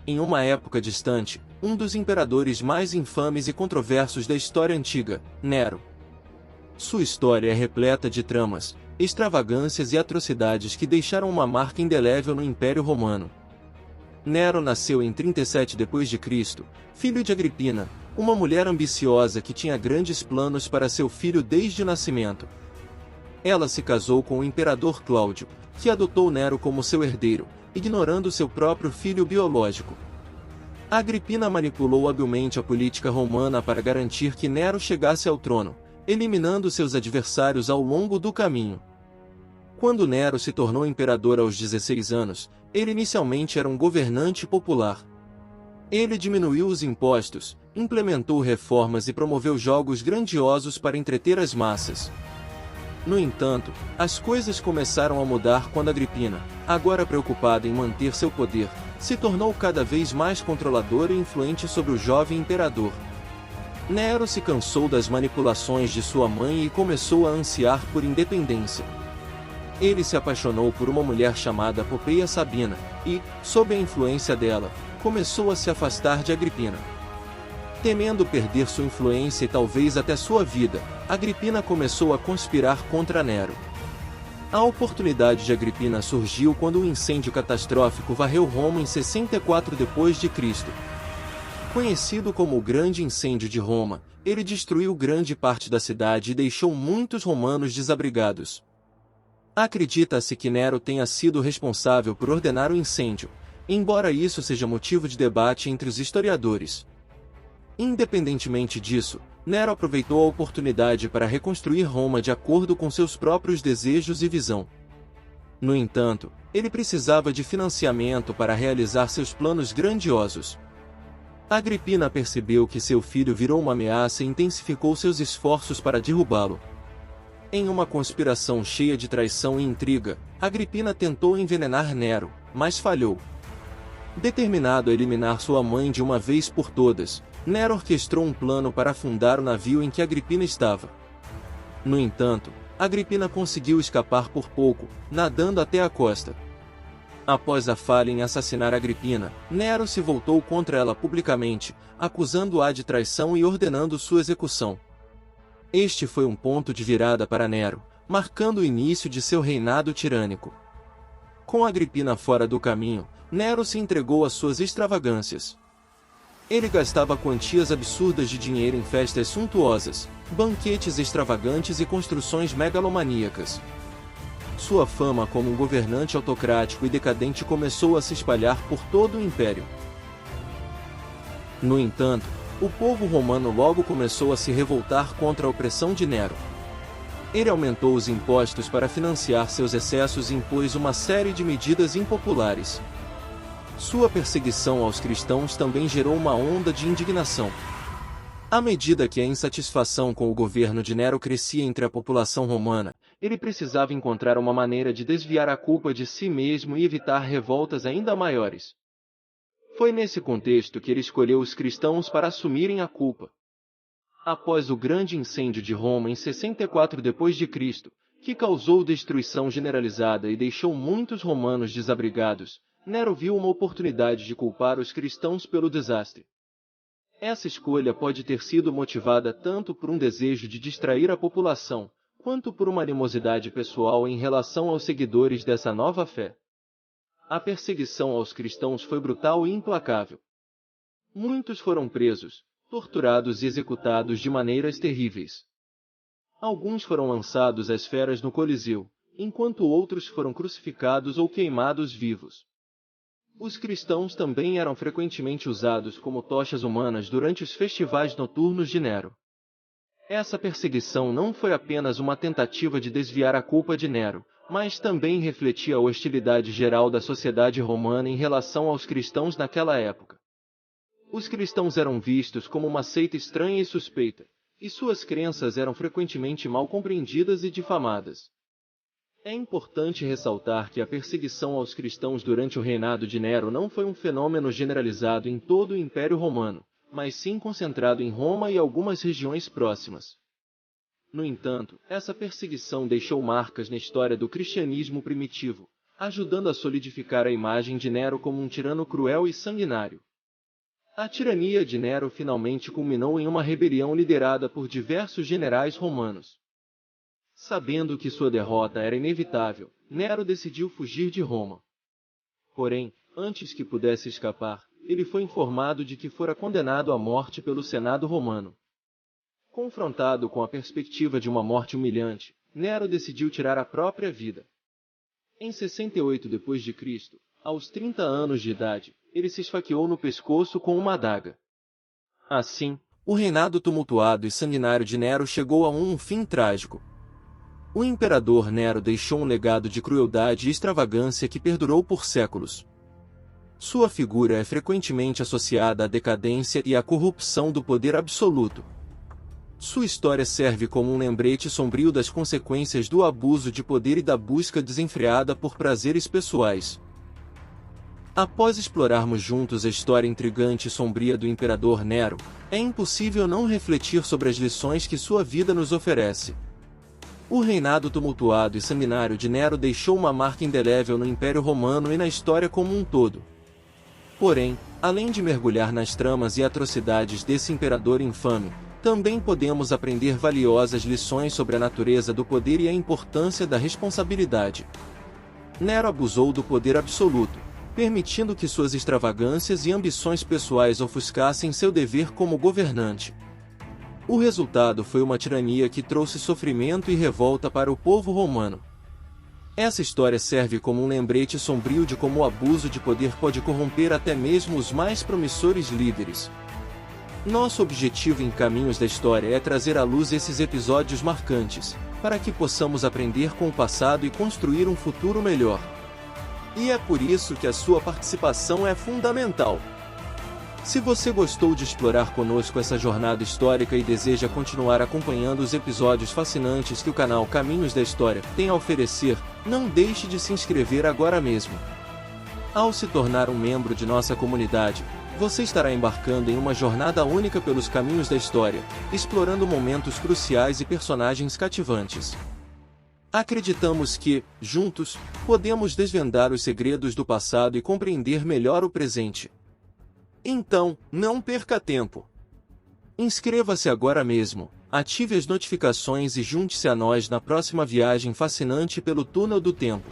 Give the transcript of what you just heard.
Em uma época distante, um dos imperadores mais infames e controversos da história antiga, Nero. Sua história é repleta de tramas, extravagâncias e atrocidades que deixaram uma marca indelével no Império Romano. Nero nasceu em 37 d.C., filho de Agripina, uma mulher ambiciosa que tinha grandes planos para seu filho desde o nascimento. Ela se casou com o imperador Cláudio, que adotou Nero como seu herdeiro, ignorando seu próprio filho biológico. Agripina manipulou habilmente a política romana para garantir que Nero chegasse ao trono, eliminando seus adversários ao longo do caminho. Quando Nero se tornou imperador aos 16 anos, ele inicialmente era um governante popular. Ele diminuiu os impostos, implementou reformas e promoveu jogos grandiosos para entreter as massas. No entanto, as coisas começaram a mudar quando Agripina, agora preocupada em manter seu poder, se tornou cada vez mais controladora e influente sobre o jovem imperador. Nero se cansou das manipulações de sua mãe e começou a ansiar por independência. Ele se apaixonou por uma mulher chamada Popeia Sabina, e, sob a influência dela, começou a se afastar de Agripina. Temendo perder sua influência e talvez até sua vida, Agripina começou a conspirar contra Nero. A oportunidade de Agripina surgiu quando um incêndio catastrófico varreu Roma em 64 d.C. Conhecido como o Grande Incêndio de Roma, ele destruiu grande parte da cidade e deixou muitos romanos desabrigados. Acredita-se que Nero tenha sido responsável por ordenar o incêndio, embora isso seja motivo de debate entre os historiadores. Independentemente disso, Nero aproveitou a oportunidade para reconstruir Roma de acordo com seus próprios desejos e visão. No entanto, ele precisava de financiamento para realizar seus planos grandiosos. Agripina percebeu que seu filho virou uma ameaça e intensificou seus esforços para derrubá-lo. Em uma conspiração cheia de traição e intriga, Agripina tentou envenenar Nero, mas falhou. Determinado a eliminar sua mãe de uma vez por todas, Nero orquestrou um plano para afundar o navio em que Agripina estava. No entanto, Agripina conseguiu escapar por pouco, nadando até a costa. Após a falha em assassinar Agripina, Nero se voltou contra ela publicamente, acusando-a de traição e ordenando sua execução. Este foi um ponto de virada para Nero, marcando o início de seu reinado tirânico. Com Agripina fora do caminho, Nero se entregou às suas extravagâncias. Ele gastava quantias absurdas de dinheiro em festas suntuosas, banquetes extravagantes e construções megalomaníacas. Sua fama como um governante autocrático e decadente começou a se espalhar por todo o império. No entanto, o povo romano logo começou a se revoltar contra a opressão de Nero. Ele aumentou os impostos para financiar seus excessos e impôs uma série de medidas impopulares. Sua perseguição aos cristãos também gerou uma onda de indignação. À medida que a insatisfação com o governo de Nero crescia entre a população romana, ele precisava encontrar uma maneira de desviar a culpa de si mesmo e evitar revoltas ainda maiores. Foi nesse contexto que ele escolheu os cristãos para assumirem a culpa. Após o grande incêndio de Roma em 64 d.C., que causou destruição generalizada e deixou muitos romanos desabrigados, Nero viu uma oportunidade de culpar os cristãos pelo desastre. Essa escolha pode ter sido motivada tanto por um desejo de distrair a população, quanto por uma animosidade pessoal em relação aos seguidores dessa nova fé. A perseguição aos cristãos foi brutal e implacável. Muitos foram presos, torturados e executados de maneiras terríveis. Alguns foram lançados às feras no Coliseu, enquanto outros foram crucificados ou queimados vivos. Os cristãos também eram frequentemente usados como tochas humanas durante os festivais noturnos de Nero. Essa perseguição não foi apenas uma tentativa de desviar a culpa de Nero, mas também refletia a hostilidade geral da sociedade romana em relação aos cristãos naquela época. Os cristãos eram vistos como uma seita estranha e suspeita, e suas crenças eram frequentemente mal compreendidas e difamadas. É importante ressaltar que a perseguição aos cristãos durante o reinado de Nero não foi um fenômeno generalizado em todo o Império Romano, mas sim concentrado em Roma e algumas regiões próximas. No entanto, essa perseguição deixou marcas na história do cristianismo primitivo, ajudando a solidificar a imagem de Nero como um tirano cruel e sanguinário. A tirania de Nero finalmente culminou em uma rebelião liderada por diversos generais romanos. Sabendo que sua derrota era inevitável, Nero decidiu fugir de Roma. Porém, antes que pudesse escapar, ele foi informado de que fora condenado à morte pelo Senado romano. Confrontado com a perspectiva de uma morte humilhante, Nero decidiu tirar a própria vida. Em 68 d.C., aos 30 anos de idade, ele se esfaqueou no pescoço com uma adaga. Assim, o reinado tumultuado e sanguinário de Nero chegou a um fim trágico. O imperador Nero deixou um legado de crueldade e extravagância que perdurou por séculos. Sua figura é frequentemente associada à decadência e à corrupção do poder absoluto. Sua história serve como um lembrete sombrio das consequências do abuso de poder e da busca desenfreada por prazeres pessoais. Após explorarmos juntos a história intrigante e sombria do imperador Nero, é impossível não refletir sobre as lições que sua vida nos oferece. O reinado tumultuado e sanguinário de Nero deixou uma marca indelével no Império Romano e na história como um todo. Porém, além de mergulhar nas tramas e atrocidades desse imperador infame, também podemos aprender valiosas lições sobre a natureza do poder e a importância da responsabilidade. Nero abusou do poder absoluto, permitindo que suas extravagâncias e ambições pessoais ofuscassem seu dever como governante. O resultado foi uma tirania que trouxe sofrimento e revolta para o povo romano. Essa história serve como um lembrete sombrio de como o abuso de poder pode corromper até mesmo os mais promissores líderes. Nosso objetivo em Caminhos da História é trazer à luz esses episódios marcantes, para que possamos aprender com o passado e construir um futuro melhor. E é por isso que a sua participação é fundamental. Se você gostou de explorar conosco essa jornada histórica e deseja continuar acompanhando os episódios fascinantes que o canal Caminhos da História tem a oferecer, não deixe de se inscrever agora mesmo. Ao se tornar um membro de nossa comunidade, você estará embarcando em uma jornada única pelos caminhos da história, explorando momentos cruciais e personagens cativantes. Acreditamos que, juntos, podemos desvendar os segredos do passado e compreender melhor o presente. Então, não perca tempo. Inscreva-se agora mesmo, ative as notificações e junte-se a nós na próxima viagem fascinante pelo túnel do tempo.